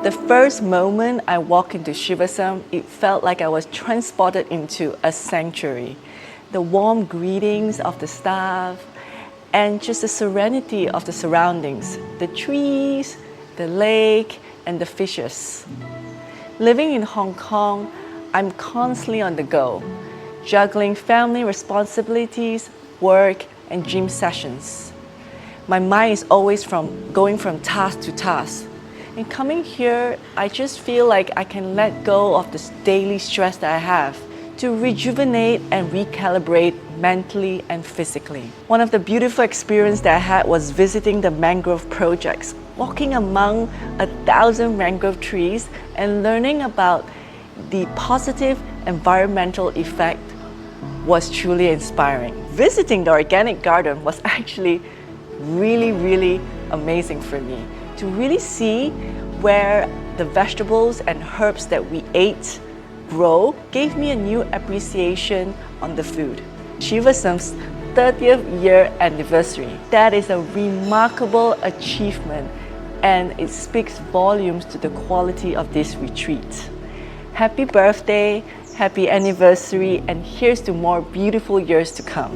The first moment I walked into Chiva-Som, it felt like I was transported into a sanctuary. The warm greetings of the staff and just the serenity of the surroundings, the trees, the lake, and the fishes. Living in Hong Kong, I'm constantly on the go, juggling family responsibilities, work, and gym sessions. My mind is always going from task to task. And coming here, I just feel like I can let go of this daily stress that I have to rejuvenate and recalibrate mentally and physically. One of the beautiful experiences that I had was visiting the mangrove projects, walking among 1,000 mangrove trees and learning about the positive environmental effect was truly inspiring. Visiting the organic garden was actually really amazing for me to really see where the vegetables and herbs that we ate grow gave me a new appreciation on the food. Chiva-Som's 30th year anniversary. That is a remarkable achievement and it speaks volumes to the quality of this retreat. Happy birthday, happy anniversary, and here's to more beautiful years to come.